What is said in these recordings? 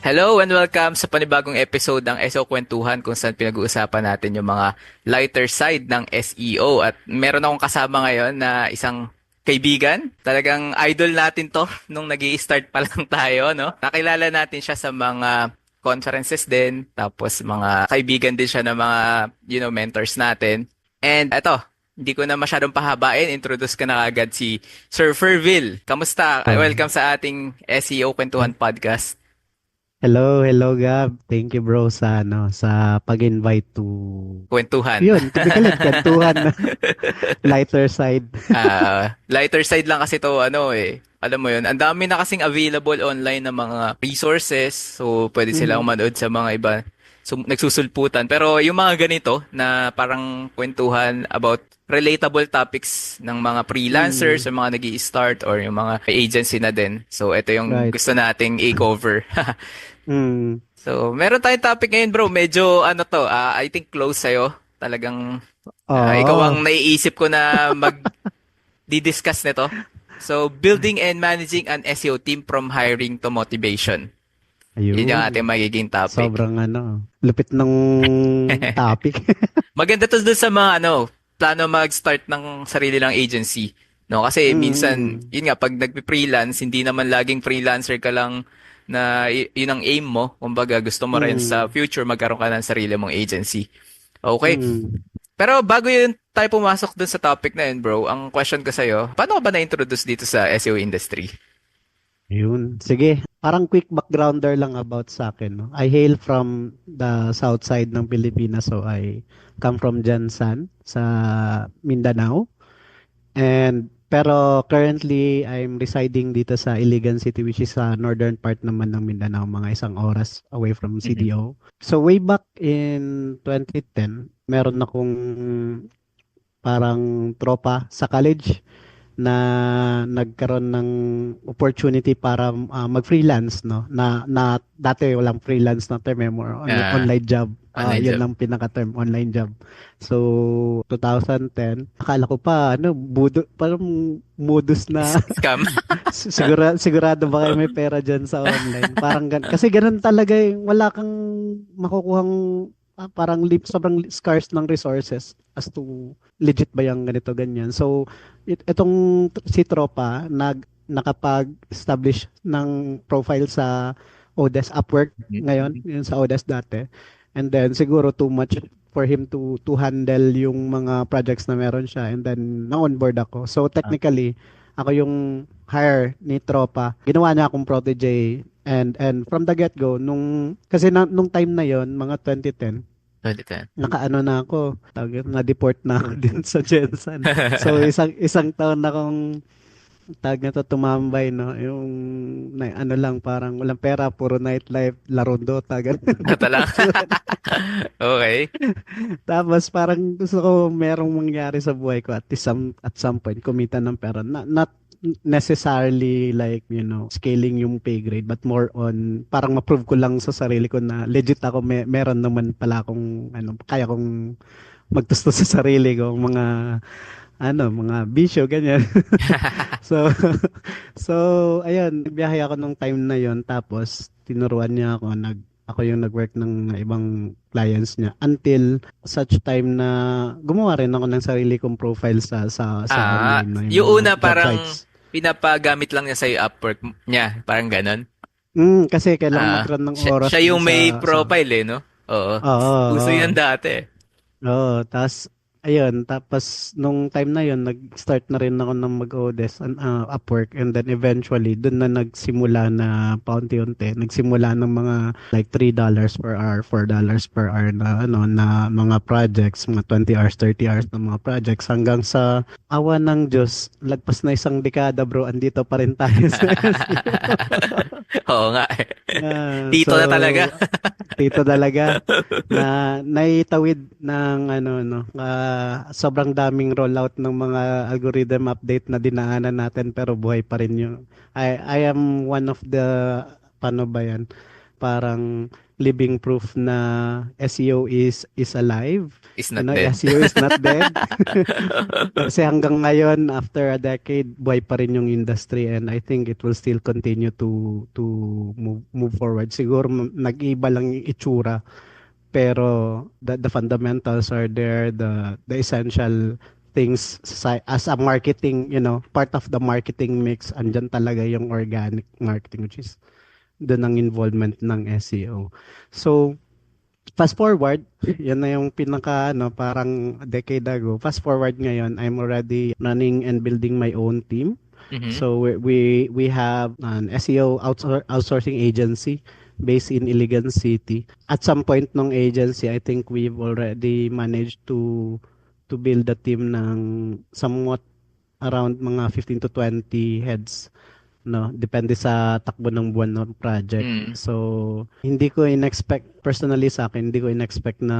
Hello and welcome sa panibagong episode ng SEO Kwentuhan kung saan pinag-uusapan natin yung mga lighter side ng SEO. At meron akong kasama ngayon na isang kaibigan. Talagang idol natin to nung nag start pa lang tayo, no? Nakilala natin siya sa mga conferences din, tapos mga kaibigan din siya ng mga, mentors natin. And eto, hindi ko na masyadong pahabain, introduce ka na agad si Sir Ferville. Kamusta? Oh. Welcome sa ating SEO Kwentuhan podcast. Hello, hello Gab. Thank you bro sa sa pag-invite to Kwentuhan. yun, to be kalit, kwentuhan na lighter side. Lighter side lang kasi to ano eh. Alam mo yun, ang dami na kasing available online na mga resources. So, pwede silang Mhm. manood sa mga iba. So, nagsusulputan. Pero yung mga ganito na parang kwentuhan about relatable topics ng mga freelancers Mm, o mga nag start or yung mga may agency na din. So, ito yung right. gusto nating i-cover. Mm. So, meron tayong topic ngayon bro. Medyo ano to, I think close sa'yo. Talagang ikaw Oo. ang naiisip ko na di-discuss nito. So, building and managing an SEO team from hiring to motivation. Yun yung ating Ayun. magiging topic. Sobrang lupit ng topic. Maganda to dun sa mga plano mag-start ng sarili ng agency. No, kasi minsan, Mm. yun nga, pag nagpe-freelance, hindi naman laging freelancer ka lang na yun ang aim mo. Kumbaga, gusto mo rin sa Mm. future magkaroon ka ng sarili mong agency. Okay. Mm. Pero bago yun tayo pumasok dun sa topic na yun, bro, ang question ko sa'yo, paano ka ba na-introduce dito sa SEO industry? Yun. Sige, parang quick backgrounder lang about sa akin, no? I hail from the south side ng Pilipinas, so I come from Jansan sa Mindanao. And pero currently I'm residing dito sa Iligan City, which is sa northern part naman ng Mindanao, mga isang oras away from Mhm. CDO. So way back in 2010, meron akong parang tropa sa college na nagkaroon ng opportunity para mag-freelance, no, na dati walang freelance na term, more Ah, online job. online Yun job. ang pinaka-term, online job. So 2010, akala ko pa parang modus na Scam. sigurado ba kayo may pera diyan sa online, parang kasi ganun talaga, wala kang makukuhang parang sobrang scarce ng resources as to legit ba yung ganito ganyan. So itong si Tropa nakapag-establish ng profile sa Odesk Upwork ngayon, Mhm. yun sa Odesk dati. And then siguro too much for him to handle yung mga projects na meron siya, and then na-onboard ako. So Ah, technically, ako yung hire ni Tropa. Ginawa niya akong protege, and from the get-go kasi nung time na yon, mga 2010, 2010. nakaano na ako, na-deport na ako din sa Jensen. So isang taon na akong tumambay, no, yung ano lang, parang walang pera, puro nightlife, larong Dota, ganun. Ito lang. Okay. Tapos parang gusto ko merong mangyari sa buhay ko at some point kumita ng pera, not necessarily like, scaling yung pay grade, but more on parang ma-prove ko lang sa sarili ko na legit ako, meron naman pala akong kaya kong magtusto sa sarili ko, mga bisyo ganyan. So so ayun, nagbiyahe ako nung time na yon, tapos tinuruan niya ako yung nag-work ng ibang clients niya until such time na gumawa rin ako ng sarili kong profile sa online, no, yung Yung mga una job parang sites. pinapagamit lang niya sa Upwork niya, parang ganon. Kasi kailangan mag-run ng oras Siya dun yung may sa profile eh, no? Oo. oo, Uso oo. yan dati. Oo, tapos nung time na yon nag-start na rin ako ng mag-Odes, Upwork, and then eventually doon na nagsimula na paunti-unti, nagsimula ng mga like $3 per hour, $4 per hour na na mga projects, mga 20 hours, 30 hours na mga projects, hanggang sa awa ng Diyos, lagpas na isang dekada bro, andito pa rin tayo sa SEO. Oo nga eh. So Tito na talaga. dito talaga na naitawid ng sobrang daming rollout ng mga algorithm update na dinaanan natin, pero buhay pa rin yung I am one of the, paano ba yan, parang living proof na SEO is alive. Is You not know, dead. SEO is not dead. Kasi hanggang ngayon, after a decade, buhay pa rin yung industry, and I think it will still continue to move forward. Siguro nag-iba lang yung itsura, pero the fundamentals are there, the essential things as a marketing, part of the marketing mix, andyan talaga yung organic marketing, which is doon ang involvement ng SEO. So, fast forward, yan na yung pinaka, parang a decade ago. Fast forward ngayon, I'm already running and building my own team. Mhm. So we have an SEO outsourcing agency based in Iligan City. At some point ng agency, I think we've already managed to build a team ng somewhat around mga 15 to 20 heads, no, depende sa takbo ng buwan ng project. Mm. So hindi ko in-expect, personally sa akin, hindi ko in-expect na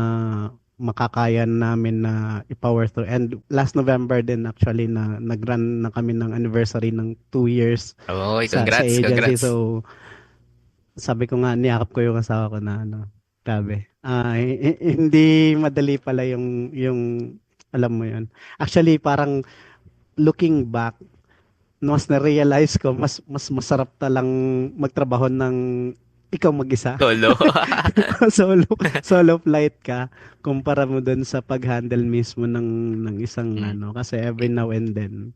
makakaya namin na i-power through. And last November din actually na nag-run na kami ng anniversary ng 2 years Oy, sa congrats, agency. congrats. So sabi ko nga, niyakap ko yung asawa ko na sabi, hindi madali pala yung alam mo yun. Actually, parang looking back, mas na-realize ko, mas masarap talang magtrabaho ng ikaw mag-isa. Solo. solo solo flight ka kumpara mo dun sa pag-handle mismo ng isang Mm. kasi every now and then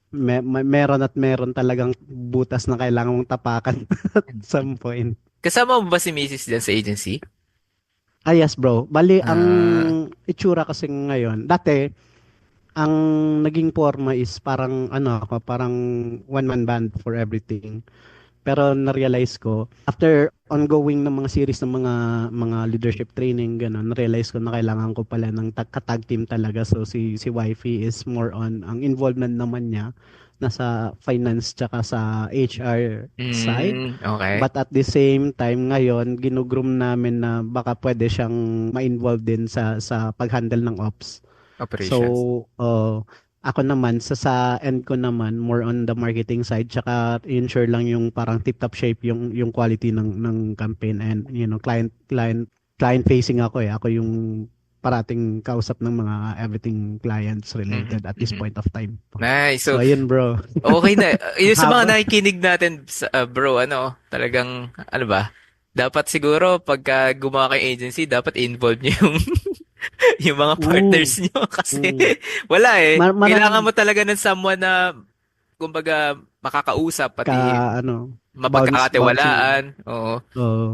meron at meron talagang butas na kailangan mong tapakan at some point. Kasama mo ba si Mrs. dyan sa agency? Yes bro, bali ang Ah, itsura kasi ngayon, dati ang naging forma is parang ako, parang one man band for everything. Pero na-realize ko, after ongoing ng mga series ng mga leadership training, gano'n, na-realize ko na kailangan ko pala ng ka-tag team talaga. So si Wifey is more on, ang involvement naman niya, nasa finance tsaka sa HR side. okay. But at the same time, ngayon, ginugroom namin na baka pwede siyang ma-involve din sa pag-handle ng ops. So, Operations. ako naman, sa end ko naman, more on the marketing side, tsaka ensure lang yung parang tip-top shape yung quality ng campaign, and, client facing ako eh. Ako yung parating kausap ng mga everything clients Mhm, related at this mhm. point of time. Nice. So, So, ayun bro. okay na. Yung sa mga Haba. nakikinig natin, bro, talagang, ano ba? Dapat siguro, pagka gumawa kayong agency, dapat involve niyo yung, yung mga Mm, partners niyo. Kasi, mm. wala eh. Kailangan mo Marami talaga ng someone na, kumbaga, makakausap, ka, pati bouncing. mapagkakatiwalaan. Oo. Oo.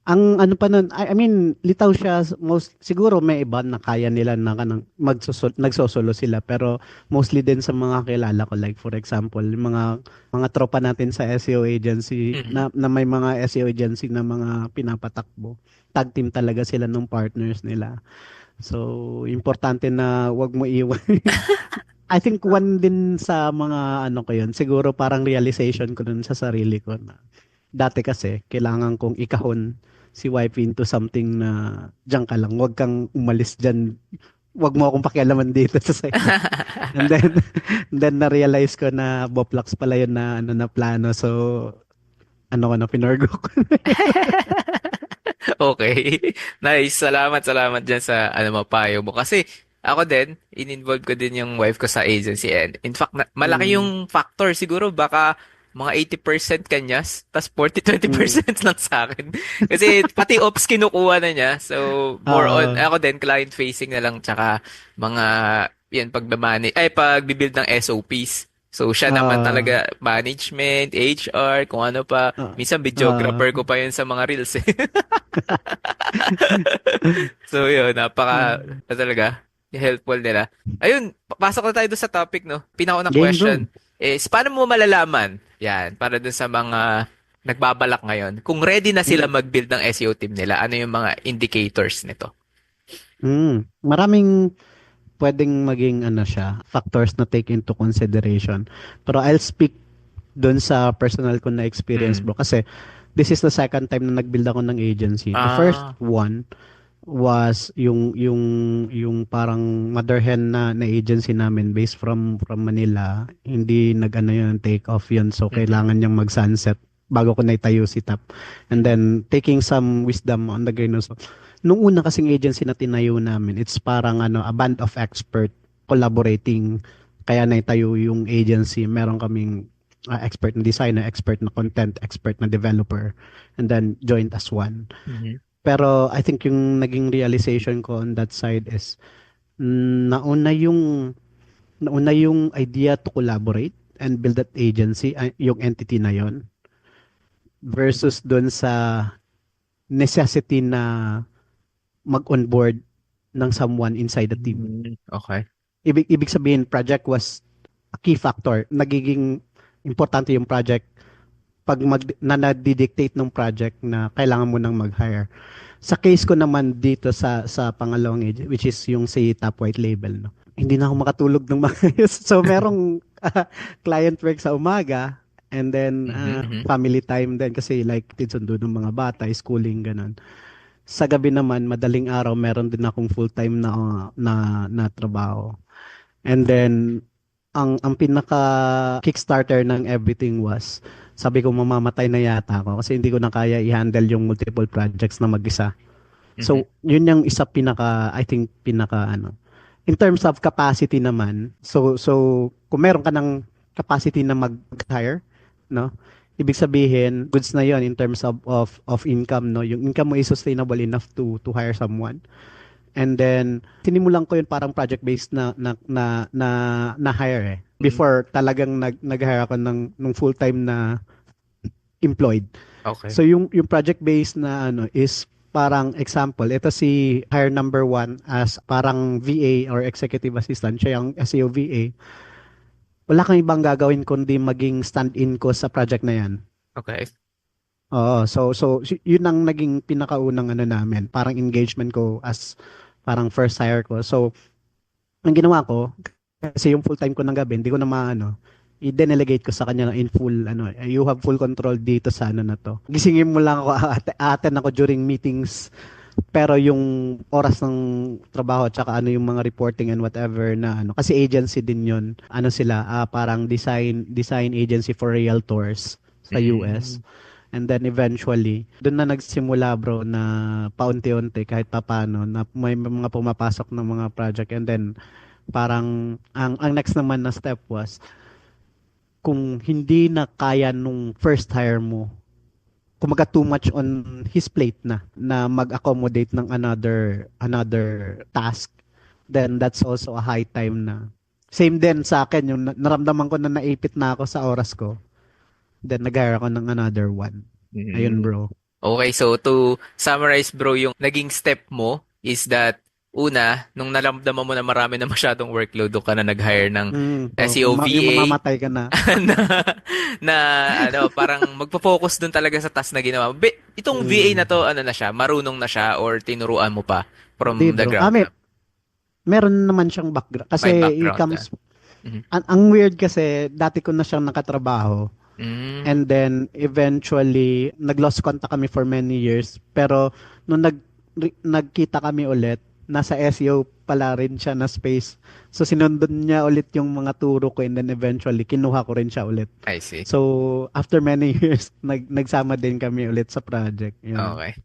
Ang ano pa nun, I mean, litaw siya, most, siguro may iba na kaya nila na kanang nagsosolo sila, pero mostly din sa mga kilala ko, like for example, yung mga tropa natin sa SEO agency, Mhm. na may mga SEO agency na mga pinapatakbo. Tag team talaga sila ng partners nila. So, importante na wag mo iwan. I think one din sa mga ano ko yun, siguro parang realization ko dun sa sarili ko na dati kasi kailangan kong ikahon si wife into something na diyan ka lang, wag kang umalis diyan, wag mo akong pakialaman dito sa sa'yo. And then then na-realize ko na Boplax pala yun na na plano. So ano ko na, pinargo ko. Okay. Nice. Salamat, salamat dyan sa payo mo. Kasi ako din, in-involve ko din yung wife ko sa agency. And in fact, malaki Mm, yung factor. Siguro baka mga 80% kanyas, tas 40, mm, 20% lang sa akin. Kasi pati ops kinukuha na niya. So, more on, oo, ako din, client-facing na lang, tsaka mga, yan, pagbibuild ng SOPs. So, siya naman ah, talaga, management, HR, kung ano pa. ah, Minsan, ah, videographer ko pa yun sa mga reels eh. So yun, talaga helpful nila. Ayun, pasok na tayo doon sa topic, no? Pinakaunang game bro. question is, paano mo malalaman, yan, para dun sa mga nagbabalak ngayon, kung ready na sila Mm, mag-build ng SEO team nila, ano yung mga indicators nito? maraming pwedeng maging ano siya, factors na take into consideration. Pero I'll speak doon sa personal ko na experience Mm. bro, kasi this is the second time na nag-build ako ng agency. The first Ah, one was yung parang mother hen na agency namin based from Manila. Hindi nag-ano yun, take off yun. So mhm. kailangan niyang mag-sunset bago ko naitayo si TAP. And then, taking some wisdom on the grain of salt. Nung una kasing agency na tinayo namin, it's parang a band of expert collaborating. Kaya naitayo yung agency. Meron kaming expert na designer, expert na content, expert na developer, and then joined as one. Mhm. Pero I think yung naging realization ko on that side is nauna yung idea to collaborate and build that agency, yung entity na yon versus dun sa necessity na mag-onboard ng someone inside the team. Okay. Ibig sabihin, project was a key factor. Nagiging importante yung project pag na-dictate ng project na kailangan mo nang mag-hire. Sa case ko naman dito sa pangalawang age, which is yung si Top White Label, no? Hindi na ako makatulog ng maayos. So merong client work sa umaga and then family time din kasi like tinsundo ng mga bata, schooling, ganun. Sa gabi naman, madaling araw, meron din akong full-time na trabaho. And then ang pinaka kickstarter ng everything was sabi ko mamamatay na yata ako kasi hindi ko na kaya i-handle yung multiple projects na mag-isa. So, yun yung isa I think in terms of capacity naman, so kung meron ka ng capacity na mag-hire, no? Ibig sabihin, goods na yon in terms of income, no? Yung income mo is sustainable enough to hire someone. And then sinimulan ko yun parang project-based na hire eh. Before talagang nag-hire ako ng full-time na employed. Okay. So yung project-based na is parang example, ito si hire number 1 as parang VA or executive assistant, siya yung SEO VA. Wala kang ibang gagawin kundi maging stand-in ko sa project na yan. Okay. Oo, so yun ang naging pinakaunang namin, parang engagement ko as parang first hire ko. So ang ginawa ko kasi yung full time ko ng gabi, hindi ko na i-delegate ko sa kanya na in full you have full control dito sa na to. Gisingin mo lang ako, attend ako during meetings, pero yung oras ng trabaho at saka yung mga reporting and whatever na kasi agency din yun. Sila parang design agency for realtors sa US. And then eventually, doon na nagsimula bro na paunti-unti kahit papaano na may mga pumapasok ng mga project. And then parang ang next naman na step was kung hindi na kaya nung first hire mo, kumaga too much on his plate na mag-accommodate ng another task, then that's also a high time na. Same din sa akin, yung naramdaman ko na naipit na ako sa oras ko, then nag-hire ako ng another one. Ayun bro. Okay, so to summarize bro, yung naging step mo is that una, nung naramdaman mo na marami na masyadong workload, doon ka na nag-hire ng SEO VA. Yung mamamatay ka na. na parang magpo-focus doon talaga sa task na ginawa. Itong VA na to, na siya, marunong na siya or tinuruan mo pa from the ground up? Meron naman siyang background. Kasi May it comes, ang weird kasi, dati ko na siyang nakatrabaho. And then, eventually, nag-lost contact kami for many years. Pero, nung nagkita kami ulit, nasa SEO pala rin siya na space. So, sinundan niya ulit yung mga turo ko and then eventually, kinuha ko rin siya ulit. I see. So, after many years, nagsama din kami ulit sa project. Yun. Okay.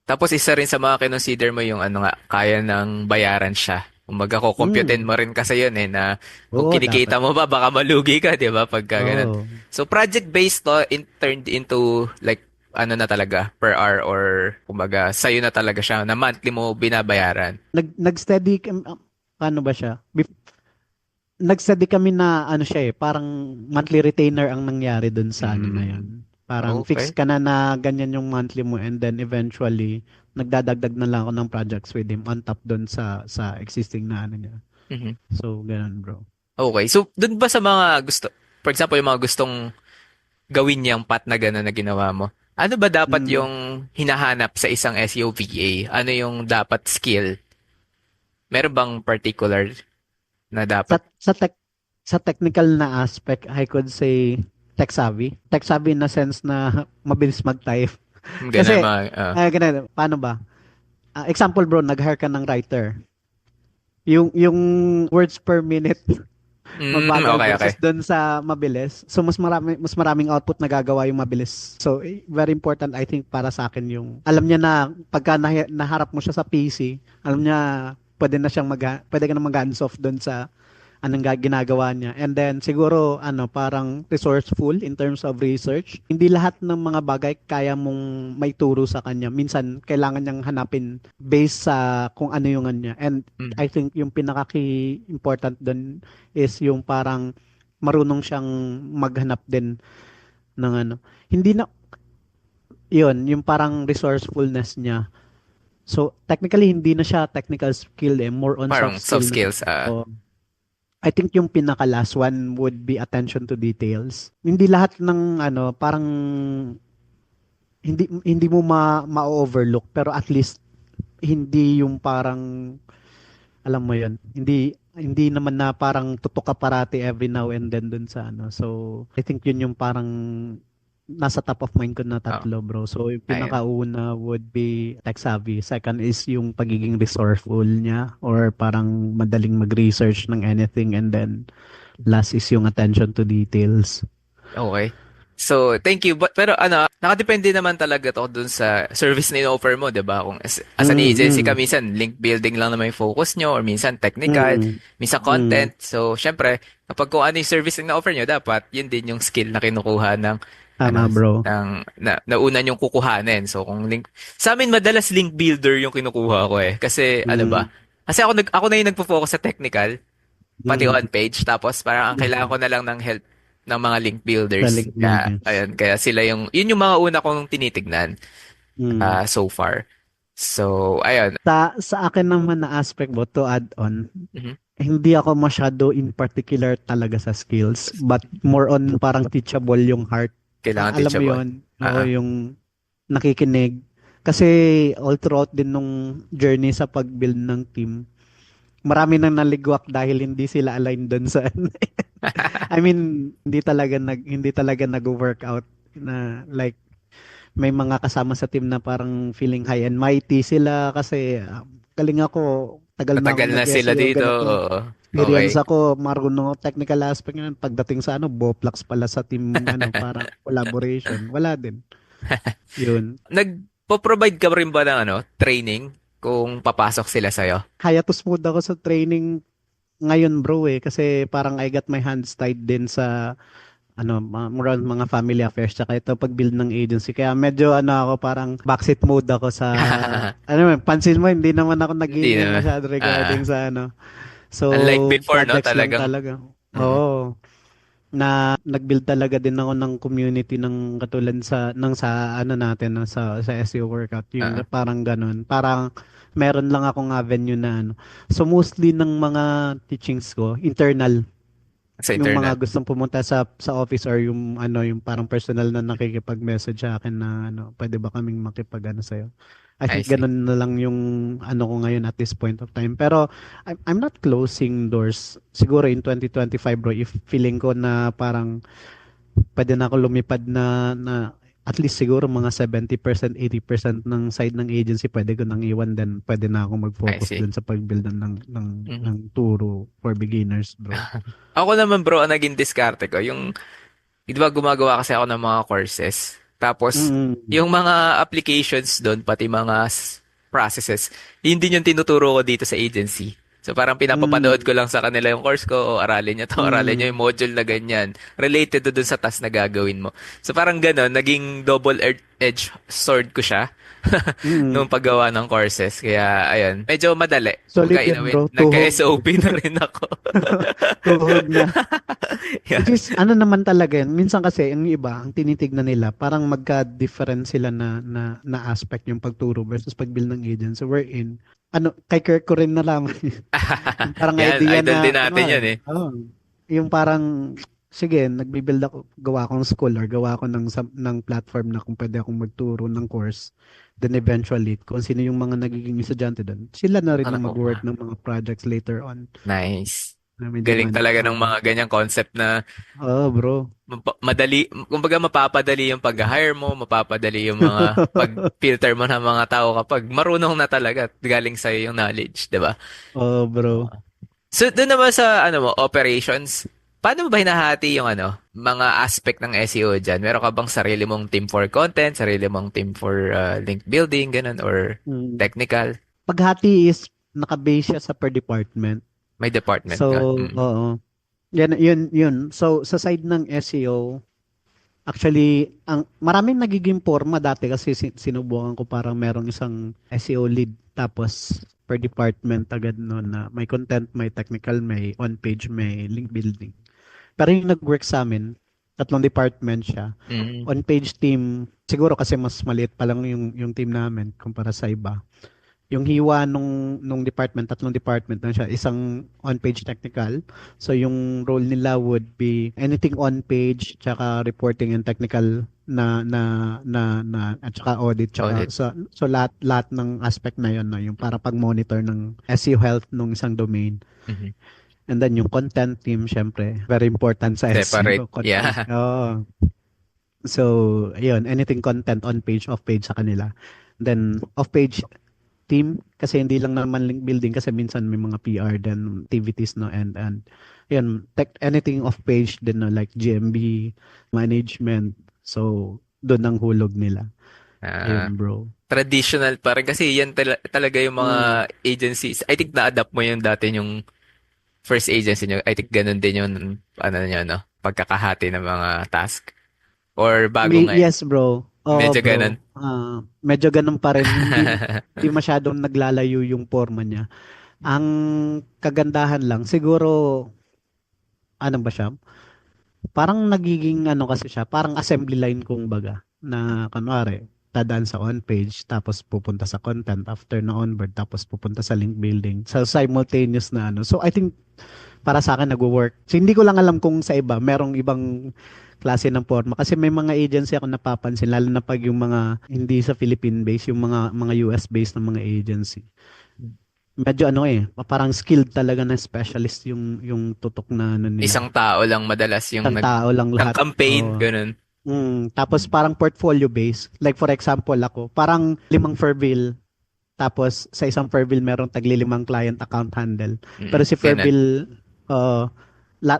Tapos, isa rin sa mga kinonsider mo yung kaya ng bayaran siya. Kumbaga, kukumputin mo rin kasi yun na kung kinikita mo ba, baka malugi ka, di ba? Pagka ganun. So, project-based to, turned into like na talaga per hour or kumbaga sa'yo na talaga siya na monthly mo binabayaran. Nag-steady paano ba siya? Nag-steady kami na siya parang monthly retainer ang nangyari dun sa na yun. Parang fix ka na ganyan yung monthly mo and then eventually nagdadagdag na lang ako ng projects with him on top dun sa existing na niya. So ganun bro. Okay. So dun ba sa mga gusto, for example yung mga gustong gawin niyang path na gano'n na ginawa mo, ano ba dapat yung hinahanap sa isang SEO VA? Ano yung dapat skill? Meron bang particular na dapat? Sa technical na aspect, I could say tech savvy. Tech savvy in a sense na mabilis mag-type. Kasi, ganun, paano ba? Example bro, nag-hire ka ng writer. Yung words per minute Mabagal Okay, okay. versus doon sa mabilis. So mas maraming output na gagawa yung mabilis. So very important I think para sa akin yung alam niya na pagka naharap mo siya sa PC, alam niya pwede ka na mag-hands off doon sa anong ginagawa niya. And then siguro parang resourceful in terms of research. Hindi lahat ng mga bagay kaya mong may turo sa kanya. Minsan kailangan niyang hanapin based sa kung ano yung ano niya. And Mm. I think yung pinaka-key important doon is yung parang marunong siyang maghanap din ng ano. Hindi na yun, yung parang resourcefulness niya. So technically hindi na siya technical skill more on soft Parang soft skill na siya. skills. So, I think yung pinaka last one would be attention to details. Hindi lahat ng parang hindi mo ma-overlook pero at least hindi yung parang alam mo yun. Hindi naman na parang tutok ka parati every now and then dun sa ano. So I think yun yung parang nasa top of mind ko na Oh, tatlo, bro. So yung ayun. pinakauna would be tech savvy. Second is yung pagiging resourceful niya or parang madaling mag-research ng anything, and then last is yung attention to details. Okay. So, thank you. Pero nakadepende naman talaga to dun sa service na in-offer mo, 'di ba? Kung as an agency ka, Mm, minsan link building lang naman yung focus nyo or minsan technical, mm, minsan mm. content. So, syempre, kapag kung ano yung service na offer nyo, dapat yun din yung skill na kinukuha ng Tama, bro. nauna yung kukuhanin. So, kung link sa amin madalas link builder yung kinukuha ko eh. Kasi ano ba? Mm, Kasi ako na yung nagfo-focus sa technical, pati mm. on page, tapos parang ang kailangan ko na lang ng help ng mga link builders. Galing Kaya, builders. ayun, kaya sila yun yung mga una kong tinitignan Mm. so far. So, ayun. Sa akin naman na aspect mo, to add on, Mhm. hindi ako masyado in particular talaga sa skills, but more on parang teachable yung heart. Kailangan Alam mo teachable. yon, oo, Ah, ah. yung nakikinig. Kasi all throughout din nung journey sa pag-build ng team, marami nang naligwak dahil hindi sila aligned doon sa I mean, hindi talaga nag-workout na like may mga kasama sa team na parang feeling high and mighty sila kasi galing ako, tagal na Matagal akong na sila nag-SEO, dito. ganito. Oo. Experience Okay. ako, marunong ako technical aspect yun. Pagdating sa Boplax pala sa team, parang collaboration. Wala din. Yun. Nagpo-provide ka rin ba ng training kung papasok sila sa'yo? Kaya to smooth ako sa training ngayon, bro, kasi parang I got my hands tied din sa more on mga family affairs tsaka ito pag-build ng agency. Kaya medyo ako parang backseat mode ako sa pansin mo hindi naman ako Hindi nag-ingay naman. masyado Ah, regarding sa So unlike before, no? projects lang Talagang, talaga. mm, Oo. Na nag-build talaga din ako ng community ng katulad sa natin sa SEO workout yung ah, parang ganun. Parang meron lang akong avenue na So mostly ng mga teachings ko internal, sa yung internal. mga gustong pumunta sa office or yung yung parang personal na nakikipag-message sa akin na pwede ba kaming makipag sa'yo. I I think see. ganun na lang yung ko ngayon at this point of time. Pero I'm not closing doors. Siguro in 2025, bro, if feeling ko na parang pwede na ako lumipad na at least siguro mga 70%, 80% ng side ng agency pwede ko nang iwan, then pwede na ako I mag-focus see. dun sa pag-build ng Mhm. turo for beginners, bro. Ako naman bro, ang naging diskarte ko, di ba gumagawa kasi ako ng mga courses. Tapos, Mm. yung mga applications doon, pati mga processes, yun din yung tinuturo ko dito sa agency. So parang pinapapanood ko Mm. lang sa kanila yung course ko, o aralin nyo to, aralin nyo yung Mm. module na ganyan, related to dun sa task na gagawin mo. So parang ganon, naging double-edged sword ko siya Mm. nung paggawa ng courses. Kaya, ayun, medyo madali. Kumbaga, Solid in a yan, way, bro. Tuhog. nagka-SOP na rin ako. Tuhog na. Yeah. Which is, naman talaga yan. Minsan kasi, yung iba, ang tinitignan nila, parang magka-different sila na aspect yung pagturo versus pag-build ng agent. So, we're in. Kay Kirk ko rin nalaman. Yung parang Yan, idea idol na, din natin yan eh. yung parang, sige, nagbibuild ako, gawa akong school or gawa ako ng platform na kung pwede akong magturo ng course. Then eventually, kung sino yung mga nagiging estudyante doon, sila na rin Ano ang ko? mag-work ng mga projects later on Nice. na medyo Galing talaga ng Oo, mga ganyang concept na bro. madali, kumbaga mapapadali yung pag-hire mo, mapapadali yung mga pag-filter mo ng mga tao kapag marunong na talaga at galing sa'yo yung knowledge, di ba? Oo, bro. So, doon naman sa, operations, paano mo ba hinahati yung, mga aspect ng SEO dyan? Meron ka bang sarili mong team for content, sarili mong team for link building, ganun, or Mm. technical? Paghati is naka-base siya sa per department. May department So, ka? oo. Yun. So, sa side ng SEO, actually, ang maraming nagiging forma dati kasi sinubukan ko parang merong isang SEO lead tapos per department agad no na may content, may technical, may on-page, may link building. Pero yung nag-work sa amin, tatlong department siya. Mm. On-page team, siguro kasi mas maliit pa lang yung team namin kumpara sa iba. Yung hiwa nung department, tatlong department na siya, isang on-page technical. So yung role nila would be anything on-page, tsaka reporting and technical na at tsaka audit tsaka Audit. so lahat ng aspect na yon no, yung para pag-monitor ng SEO health ng isang domain. Mhm. And then yung content team, syempre, very important sa Separate. SEO content. Yeah. Oh. So, ayun, anything content on page, off page sa kanila. Then off page team kasi hindi lang naman link building kasi minsan may mga PR then activities no and yun anything off page din no like GMB management so doon ang hulog nila Ah, ayun bro. traditional pa rin kasi yan talaga yung Mm. mga agencies. I think na-adapt mo yung dati yung first agency nyo. I think ganun din yung nyo, no? Pagkakahati ng mga task. Or bago ngayon. Yes bro, oo Medyo ganun. bro. Medyo ganun pa rin hindi masyadong naglalayo yung forma niya. Ang kagandahan lang siguro ano ba siya, parang nagiging ano kasi siya, parang assembly line kumbaga na kunwari dadaan sa on page tapos pupunta sa content after na onboard tapos pupunta sa link building. So simultaneous na ano. So I think para sa akin nagwo-work. So hindi ko lang alam kung sa iba merong ibang klase ng forma kasi may mga agency ako napapansin lalo na pag yung mga hindi sa Philippine based yung mga US based na mga agency. Medyo ano parang skilled talaga na specialist yung tutok na ano nila. Isang tao lang madalas yung Isang tao lang ng lahat. campaign, Oo. ganun. Tapos parang portfolio based. Like for example ako, parang 5 Fairville. Tapos sa isang Fairville meron tagli 5 client account handle. Pero si Ganun. Fairville,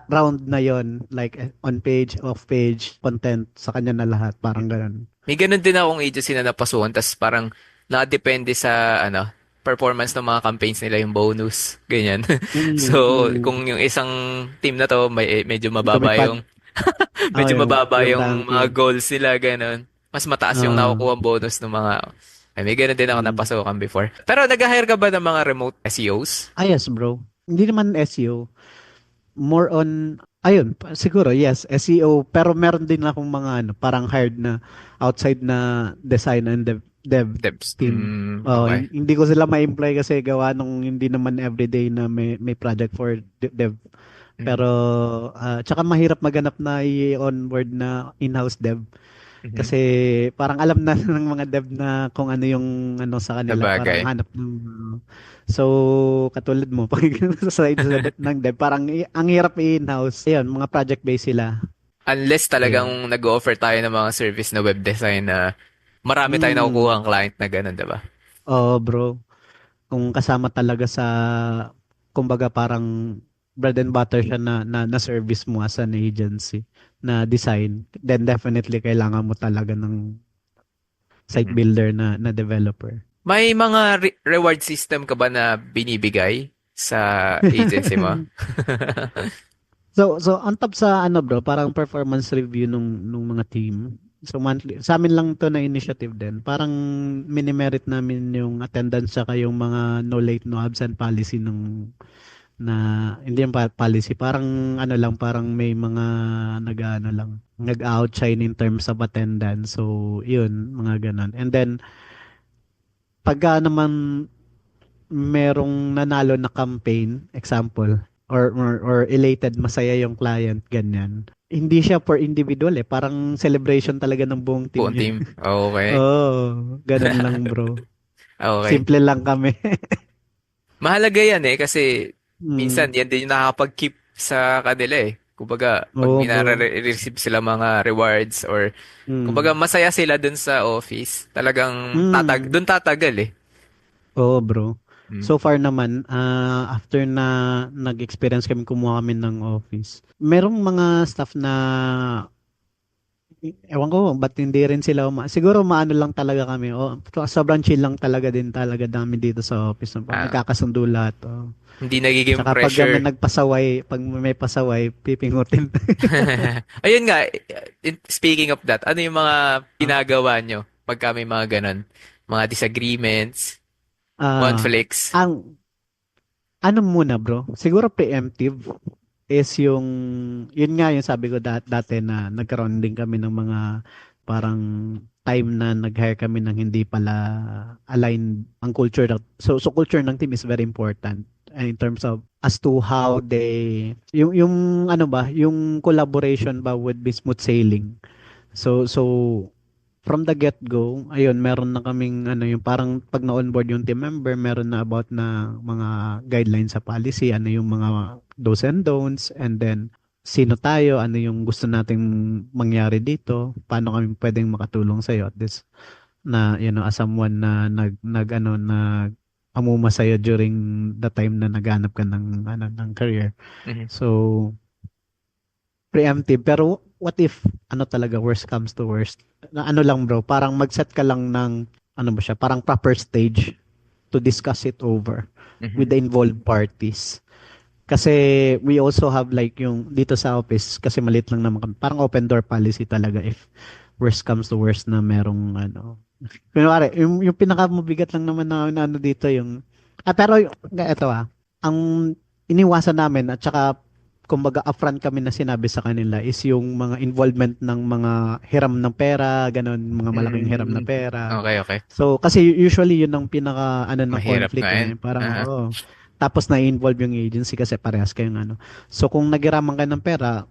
round na yon like on page, off page, content, sa kanya na lahat. Parang ganun. May ganun din akong agency na napasukan, tas parang nakadepende sa, performance ng mga campaigns nila yung bonus. Ganyan. So, kung yung isang team na to, medyo mababa Lumipad. medyo mababa Yung yung mga ranking. goals nila, ganun. Mas mataas yung Ah, nakukuha bonus ng mga, ay, may ganun din ako mm. napasukan before. Pero nag-hire ka ba ng mga remote SEOs? Yes, bro. Hindi naman SEO. More on ayun siguro yes SEO pero meron din akong mga ano parang hired na outside na design and dev Devs. team. Okay. Hindi ko sila ma-employ kasi gawa nung hindi naman everyday na may project for dev. Mhm. Pero tsaka mahirap maganap na i-onboard na in-house dev. Mhm. Kasi parang alam na ng mga dev na kung ano yung ano sa kanila, parang Sabagay. hanap ng so katulad mo pag sa side ng dev, parang ang hirap i-in-house. Ayun, mga project based sila. Unless talagang Ayun. nag-offer tayo ng mga service na web design na marami tayong nakukuha Mm. ang client na ganun, diba? Oh, bro. Kung kasama talaga sa kumbaga parang bread and butter siya na service mo as an agency na design, then definitely kailangan mo talaga ng site Mhm. builder na developer. May mga reward system ka ba na binibigay sa agency mo? So on top sa ano bro, parang performance review nung mga team. So monthly, sa amin lang to na initiative din. Parang minimerit namin yung attendance saka yung mga no late no absent policy nung na hindi yung policy, parang ano lang, parang may mga nag-ano lang, nag-outshine in terms of attendance. So yun, mga ganun. And then pagka naman merong nanalo na campaign, example, or elated, masaya yung client, ganyan. Hindi siya for individual parang celebration talaga ng buong team Buong niya. team. Okay. Oh, ganun lang bro. Okay. Simple lang kami. Mahalaga yan kasi minsan Mm. yan din yung nakakapag-keep sa kanila eh. Kumbaga, pag Oo, may bro. receive sila mga rewards or kumbaga Mm. masaya sila dun sa office, talagang Mm. dun tatagal eh. Oo, bro. Mm. So far naman, after na nag-experience kami, kumuha kami ng office. Merong mga staff na, ewan ko, ba't hindi rin sila siguro maano lang talaga kami. O, sobrang chill lang talaga din talaga namin dito sa office. Parang Ah, nagkakasundo lahat. Oh. hindi nagiging Tsaka pressure. pag may pasaway, pipingutin. Ayun nga, speaking of that, ano yung mga ginagawa nyo pagka may mga ganon? Mga disagreements, Ah, conflicts? ang ano muna bro, siguro preemptive is yun nga yung sabi ko dati na nagkaroon din kami ng mga parang time na nag-hire kami ng hindi pala align ang culture. So culture ng team is very important in terms of as to how yung ano ba, yung collaboration ba would be smooth sailing. So from the get-go, ayun, meron na kaming ano yung parang pag na-onboard yung team member, meron na about na mga guidelines sa policy, ano yung mga do's and don'ts, and then sino tayo, ano yung gusto nating mangyari dito, paano kami pwedeng makatulong sa iyo at this na as someone na nag amuma sa'yo during the time na naghanap ka ng career. Mhm. So preemptive. Pero what if ano talaga worst comes to worst? Na ano lang bro, parang mag-set ka lang ng ano ba siya, parang proper stage to discuss it over with Mhm. the involved parties. Kasi we also have like yung dito sa office kasi maliit lang naman kami. Parang open door policy talaga if worst comes to worst na merong ano. Kunwari, yung pinakamabigat lang naman na ano dito yung pero ito ang iniwasan namin at saka kumbaga upfront kami na sinabi sa kanila is yung mga involvement ng mga hiram ng pera, ganun, mga malaking hiram na Mm. pera. Okay, okay. So, kasi usually yun ang pinaka ano ng Mahirap nga conflict yan. eh. Parang Aha. oo. Tapos na-involve yung agency kasi parehas kayong ano. So, kung naghiraman ka ng pera,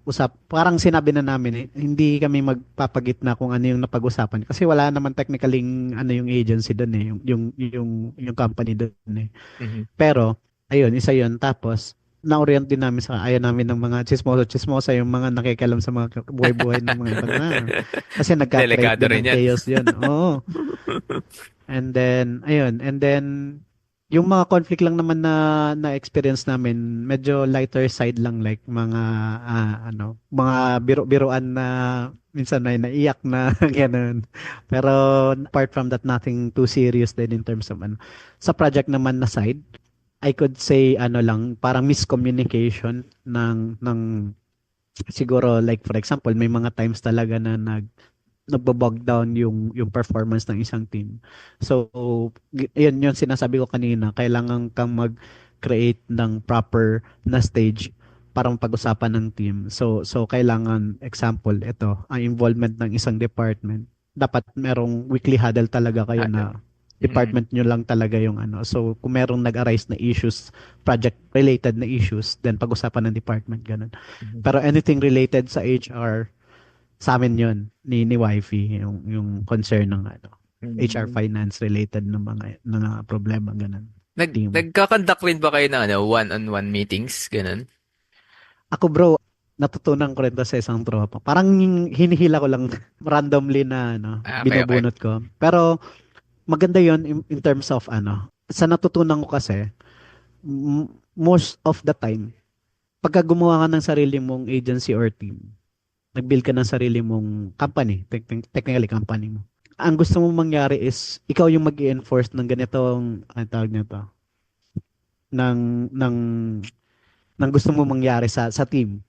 parang sinabi na namin eh, hindi kami magpapagitna kung ano yung napag-usapan kasi wala naman technically ano yung agency doon eh, yung company doon eh. Mhm. Pero, ayun, isa yun. Tapos, na-orient din namin sa ayaw namin ng mga chismosa yung mga nakikialam sa mga buhay-buhay ng mga ibang kasi nagka-create Delikado din rin ng yan. chaos yun. Oo. And then, ayun, and then, yung mga conflict lang naman na experience namin, medyo lighter side lang like mga mga biro-biroan na minsan may naiyak na ganun. Pero apart from that, nothing too serious din in terms of ano. Sa project naman na side, I could say ano lang, parang miscommunication ng siguro like for example, may mga times talaga na nagbo-bog down yung performance ng isang team. So, yun yung sinasabi ko kanina, kailangan kang mag-create ng proper na stage para pag-usapan ng team. So kailangan example ito, ang involvement ng isang department. Dapat merong weekly huddle talaga kayo Huddle. na Mm. department nyo lang talaga yung ano. So, kung merong nag-arise na issues, project-related na issues, then pag-usapan ng department, ganun. Mhm. Pero anything related sa HR, sa amin yun, ni Wifey, yung concern ng ano, HR Mm. finance related ng mga problema, ganun. Team. Nagkakandak rin ba kayo ng ano, one-on-one meetings? Ganun? Ako bro, natutunan ko rin to sa isang tropa. Parang hinihila ko lang randomly na ano, Ah, okay, okay. binubunot ko. Pero maganda yon in terms of ano, sa natutunan ko kasi, most of the time, pagka gumawa ka ng sarili mong agency or team, nag-build ka ng sarili mong company, technically company mo. Ang gusto mong mangyari is ikaw yung mag-enforce ng ganitong ang tawag nito ng ng gusto mong mangyari sa team.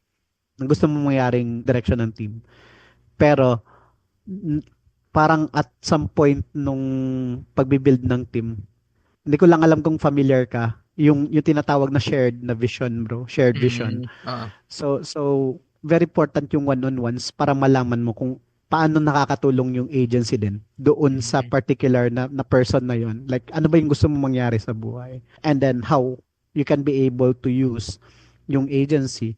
Ng gusto mong mangyaring direction ng team. Pero n- parang at some point nung pagbi-build ng team, hindi ko lang alam kung familiar ka yung tinatawag na shared na vision, bro. Shared vision. Mm. Oo. So very important yung one-on-ones para malaman mo kung paano nakakatulong yung agency din doon sa Mhm. particular na person na yon. Like, ano ba yung gusto mong mangyari sa buhay? And then, how you can be able to use yung agency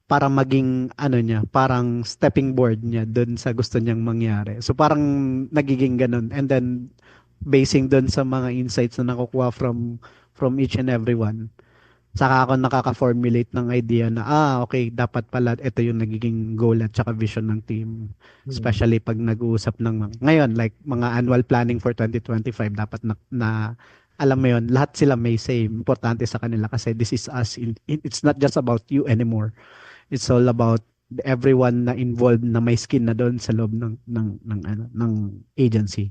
para maging, ano niya, parang stepping board niya doon sa gusto niyang mangyari. So, parang nagiging ganun. And then, basing doon sa mga insights na nakukuha from each and everyone, saka ako nakaka-formulate ng idea na, okay, dapat pala ito yung nagiging goal at saka vision ng team. Mm. Especially pag nag-uusap ng, ngayon, like, mga annual planning for 2025, dapat na alam mo yun, lahat sila may say. Importante sa kanila kasi this is us. It's not just about you anymore. It's all about everyone na involved na may skin na doon sa loob ng agency.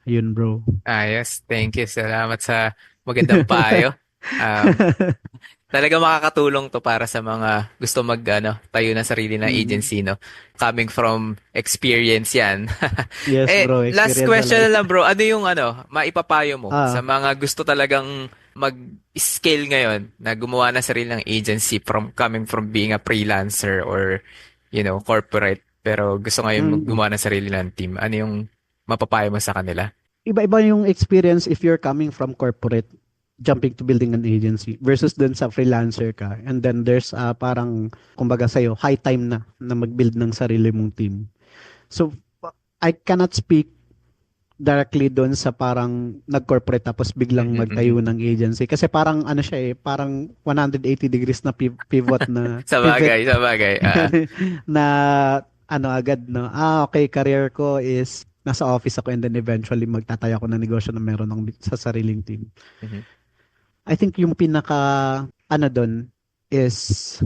Yun, bro. Ayos. Thank you. Salamat sa magandang payo. Um, Talaga makakatulong to para sa mga gusto tayo ng sarili ng Mm. agency, no? Coming from experience yan. Yes, bro. Last Experience na question na life. lang, bro. Ano yung maipapayo mo sa Ah, mga gusto talagang mag-scale ngayon na gumawa ng sarili ng agency from coming from being a freelancer or, corporate, pero gusto ngayon mm. gumawa ng sarili ng team. Ano yung mapapayo mo sa kanila? Iba-iba yung experience if you're coming from corporate jumping to building an agency versus dun sa freelancer ka. And then there's parang, kumbaga sa'yo, high time na mag-build ng sarili mong team. So, I cannot speak directly doon sa parang nag-corporate tapos biglang Mhm, magtayo mhm. ng agency. Kasi parang ano siya parang 180 degrees na pivot na Sa pivot bagay, sa bagay. na ano agad no. Okay, career ko is nasa office ako and then eventually magtatayo ako ng negosyo na meron ng sa sariling team. Mhm. I think yung pinaka ano doon is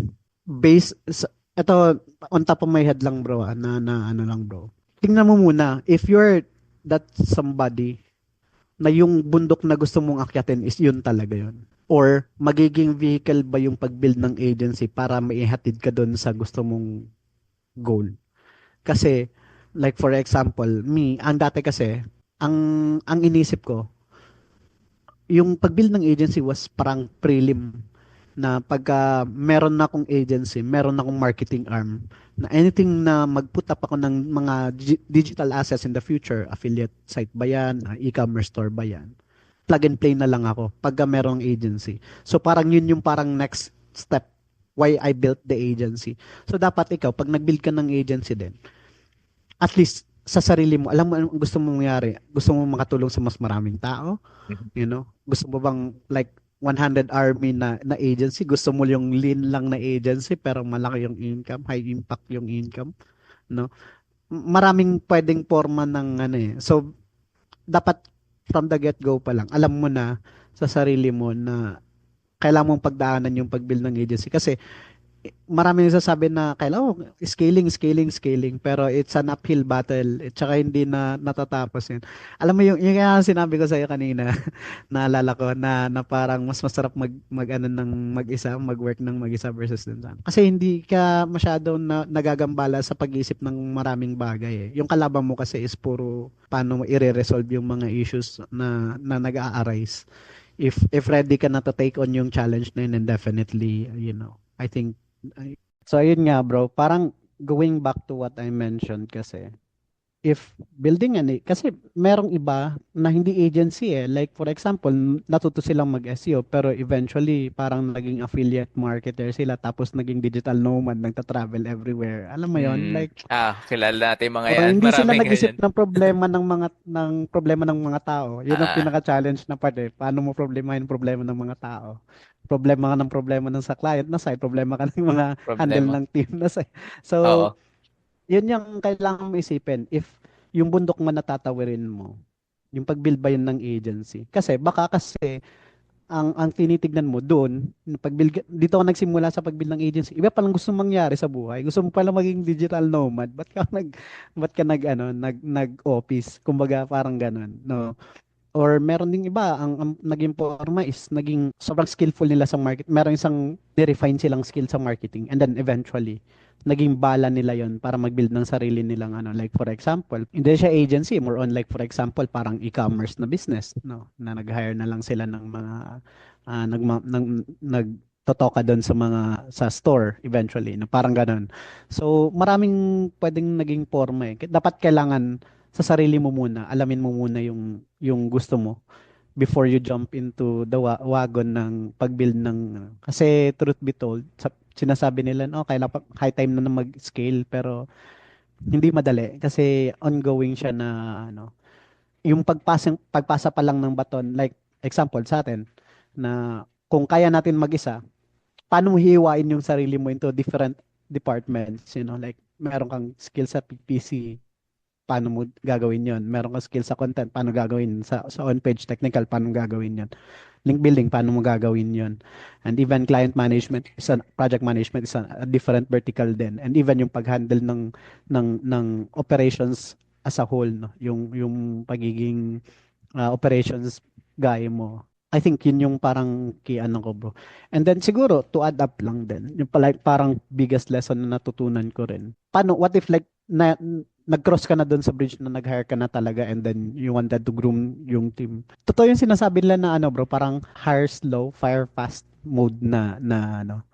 based sa ito on top of my head lang bro na ano lang bro. Tingnan mo muna if you're that somebody na yung bundok na gusto mong akyatin is yun talaga yun. Or magiging vehicle ba yung pag-build ng agency para maihatid ka doon sa gusto mong goal. Kasi, like for example, ang dati kasi, ang inisip ko, yung pag-build ng agency was parang prelim na pagka meron na akong agency, meron na akong marketing arm, na anything na mag-put up ako ng mga digital assets in the future, affiliate site ba yan, e-commerce store ba yan, plug and play na lang ako pagka merong agency. So parang yun yung parang next step why I built the agency. So dapat ikaw, pag nag-build ka ng agency din, at least sa sarili mo, alam mo anong gusto mong mangyari. Gusto mong makatulong sa mas maraming tao, Mhm. you know? Gusto mo bang like 100 army na agency? Gusto mo yung lean lang na agency pero malaki yung income, high impact yung income, no? Maraming pwedeng forma ng ano eh. So dapat from the get-go pa lang, alam mo na sa sarili mo na kailangan mong pagdaanan yung pag-build ng agency kasi marami nagsasabi na kailangan scaling, scaling, scaling pero it's an uphill battle at saka hindi na natatapos yun. Alam mo yung kaya sinabi ko sa iyo kanina, naalala ko na parang mas masarap mag ano ng mag-isa, mag-work ng mag-isa versus dun sa ano. Kasi hindi ka masyado nagagambala sa pag-iisip ng maraming bagay eh. Yung kalaban mo kasi is puro paano mo i-resolve yung mga issues na nag-a-arise. If ready ka na to take on yung challenge na yun, then definitely, I think so ayun nga bro, parang going back to what I mentioned kasi if building kasi merong iba na hindi agency eh. Like for example, natuto silang mag-SEO pero eventually parang naging affiliate marketer sila tapos naging digital nomad, nagta-travel everywhere. Alam mo yon Mm. like Kilala natin yung mga parang yan. hindi sila Maraming nag-isip ganyan. ng problema ng mga tao. Yun ang Ah, pinaka-challenge na part eh. Paano mo problemahin yung problema ng mga tao? Problema ka ng problema ng sa client na side, problema ka ng mga handle problema. ng team na side. So, Oo. yun yung kailangan mo isipin. If yung bundok man natatawirin mo, yung pag-build ba yun ng agency? Kasi ang tinitignan mo doon, dito ako nagsimula sa pag-build ng agency. Iba palang gusto mangyari sa buhay. Gusto mo pala maging digital nomad. Ba't ka nag-office? Kumbaga parang ganun, no? Or meron ding iba, ang naging forma is naging sobrang skillful nila sa market. Meron isang define silang skill sa marketing and then eventually naging bala nila yon para mag-build ng sarili nilang ano. Like for example, hindi siya agency, more on like for example, parang e-commerce na business, no? Na nag-hire na lang sila ng mga nagtotoka doon sa mga sa store eventually, na parang ganun. So, maraming pwedeng naging forma eh. Dapat kailangan sa sarili mo muna, alamin mo muna yung gusto mo before you jump into the wagon ng pag-build ng kasi truth be told, sinasabi nila no, kailangan high time na mag-scale pero hindi madali kasi ongoing siya na ano, yung pagpasa pa lang ng baton like example sa atin na kung kaya natin mag-isa, paano mo hihiwain yung sarili mo into different departments, like meron kang skill sa PPC, paano mo gagawin yon? Meron kang skill sa content, paano gagawin? Sa on-page technical, paano gagawin yon? Link building, paano mo gagawin yon? And even client management, project management is a different vertical din. And even yung pag-handle ng operations as a whole, no? Yung pagiging operations guy mo. I think yun yung parang key ano ko, bro. And then siguro to add up lang din, yung pala parang biggest lesson na natutunan ko rin. Paano, what if like nag-cross ka na doon sa bridge na nag-hire ka na talaga and then you wanted to groom yung team. Totoo yung sinasabi nila na ano, bro, parang hire slow, fire fast mode na ano,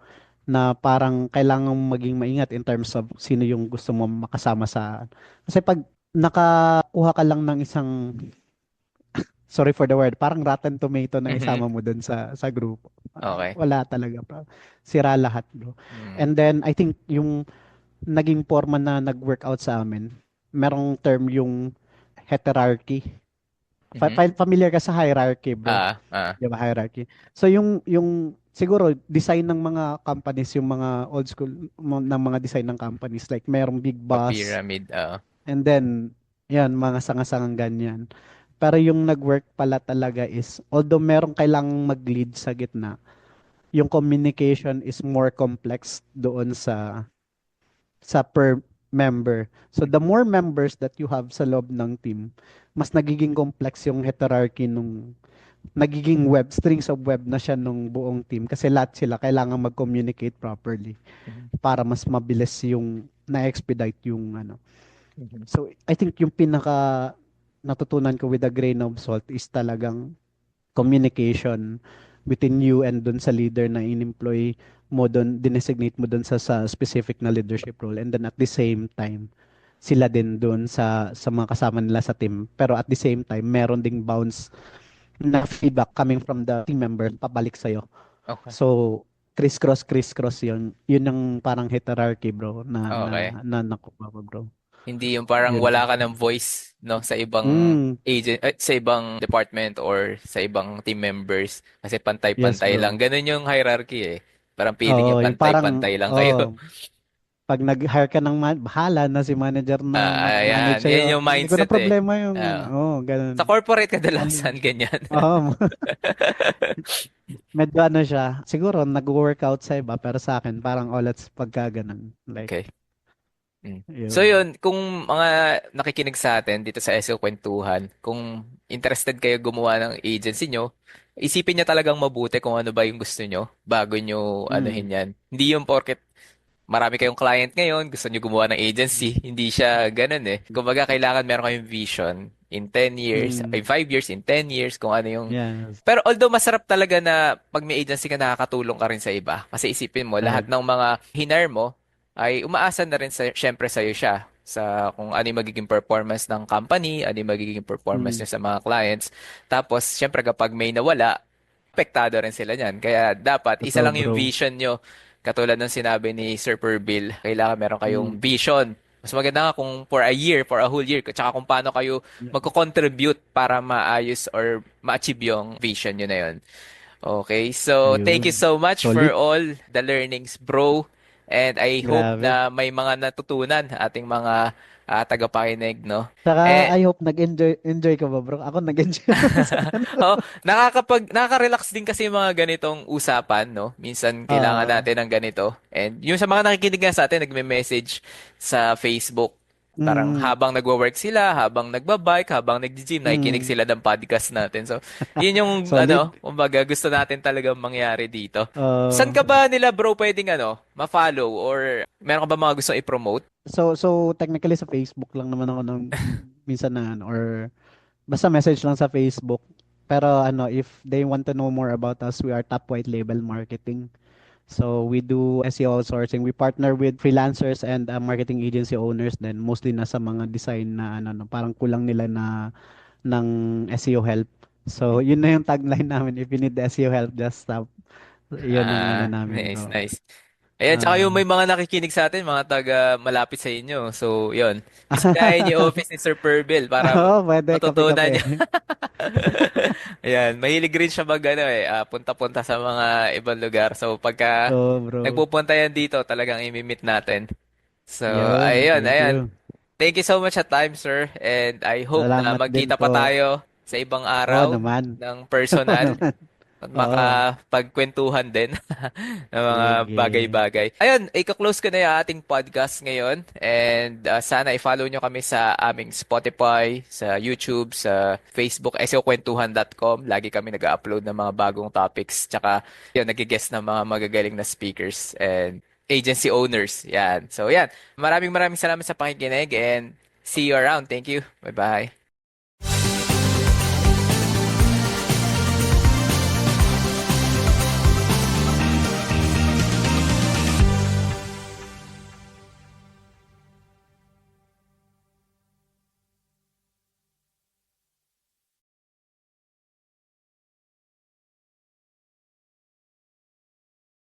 na parang kailangan maging maingat in terms of sino yung gusto mo makasama sa, kasi pag nakakuha ka lang ng isang, sorry for the word, parang rotten tomato na Mhm. isama mo dun sa grupo. Okay. Wala talaga pa. Sira lahat, bro. Mm. And then I think yung naging forma na nag-workout sa amin, merong term yung heterarchy. Mhm. Familiar ka sa hierarchy, bro. Ah, ah. Di ba, hierarchy? So yung siguro design ng mga companies, yung mga old school ng mga design ng companies, like merong big boss, Pa-pyramid. and then yan, mga sanga-sangang ganyan. Pero yung nag-work pala talaga is, although merong kailangang mag-lead sa gitna, yung communication is more complex doon sa per member. So the more members that you have sa loob ng team, mas nagiging complex yung hierarchy nung nagiging strings of web na siya nung buong team kasi lahat sila kailangan mag-communicate properly Mhm. para mas mabilis yung na-expedite yung ano. Mhm. So I think yung pinaka natutunan ko with a grain of salt is talagang communication between you and dun sa leader na in-employ mo dun, dinesignate mo dun sa specific na leadership role, and then at the same time sila din dun sa mga kasama nila sa team, pero at the same time meron ding bounce na feedback coming from the team member pabalik sa'yo. Okay. So crisscross yun ang parang hierarchy, bro, Okay. na nakuha ko, bro. Hindi yung parang Yun. wala ka ng voice, no, sa ibang Mm, sa ibang department or sa ibang team members kasi yes, pantay-pantay lang. bro. Ganun yung hierarchy eh. Parang feeling niyo Oo, yung parang, pantay-pantay lang kayo. pag nag-hire ka ng bahala na si manager na Ayan, mag-manage yan sa'yo. yung Hindi ko na mindset eh. problema yung ano. Ah, Oo, ganun. sa corporate Ano, kadalasan ganyan. oo, medyo ano siya. Siguro nag-workout sa iba, pero sa akin, parang all it's pagka ganun. Like, Okay. Mm. So yun. yun, kung mga nakikinig sa atin dito sa SEO Kwentuhan, kung interested kayo gumawa ng agency nyo, isipin nyo talagang mabuti kung ano ba yung gusto nyo bago nyo Mm. anuhin yan. Hindi yung porket marami kayong client ngayon, gusto nyo gumawa ng agency, hindi siya ganun eh. Kumbaga, kailangan meron kayong vision in 10 years, ay Mm. 5 years, in 10 years, kung ano yung. Yes. Pero although masarap talaga na pag may agency ka, nakakatulong ka rin sa iba. Kasi isipin mo, lahat Correct. ng mga hinire mo ay umaasa na rin syempre sa'yo siya. Sa kung ano yung magiging performance ng company, ano yung magiging performance Mm. niya sa mga clients. Tapos, syempre kapag may nawala, apektado rin sila niyan. Kaya dapat, isa Totoo, lang yung bro. vision nyo. Katulad ng sinabi ni Sir Perbil, kailangan meron kayong Mm. vision. Mas maganda nga kung for a year, for a whole year, tsaka kung paano kayo magko-contribute para maayos or ma-achieve yung vision nyo na yun. Okay, so thank you Ayun. so much for Solid. all the learnings, bro. And I hope Grabe. na may mga natutunan ating mga tagapakinig, no? Saka, Eh, I hope enjoy ka ba, bro? Ako nag-enjoy ako sa ano. oh, nakaka-relax din kasi yung mga ganitong usapan, no? Minsan kailangan Ah, natin ng ganito. And yung sa mga nakikinig nga sa atin, nagme-message sa Facebook. Parang mm, habang nagwo-work sila, habang nagbabike, habang nagji-gym, nakikinig mm. sila ng podcast natin. So, yun yung Solid. ano, kumbaga gusto natin talagang mangyari dito. Saan Uh, ka ba nila bro pwedeng ano, ma-follow or meron ka ba mga gustong i-promote? so technically sa Facebook lang naman ako nung minsan na ano, or basta message lang sa Facebook. Pero ano, if they want to know more about us, we are Top White Label Marketing. So we do SEO outsourcing. We partner with freelancers and marketing agency owners then mostly nasa mga design na ano, no, parang kulang nila na ng SEO help. So yun na yung tagline namin. If you need the SEO help, just stop. Yun ang ano namin, Nice, bro. nice. Ayan, tsaka yung Ah. may mga nakikinig sa atin, mga taga malapit sa inyo. So, yun. Bisitahin yung office ni Sir Perbil para Oo, pwede matutunan kape-kape. niyo. Ayan, mahilig rin siya mag ano, punta-punta sa mga ibang lugar. So, pagka Oo, bro. nagpupunta yan dito, talagang imimit natin. So, Yun, ayun, thank ayan. you. Thank you so much at time, sir. And I hope na Salamat din magkita pa po. tayo sa ibang Oo araw naman. ng Oo personal naman. at Oo. makapagkwentuhan din ng mga Sige. bagay-bagay. Ayun, i-close ko na yung ating podcast ngayon. And sana i-follow nyo kami sa aming Spotify, sa YouTube, sa Facebook, sokwentuhan.com. Lagi kami nag-upload ng mga bagong topics. Tsaka yun, nag-guest ng mga magagaling na speakers and agency owners. Yan. So yan. Maraming salamat sa pakikinig and see you around. Thank you. Bye-bye.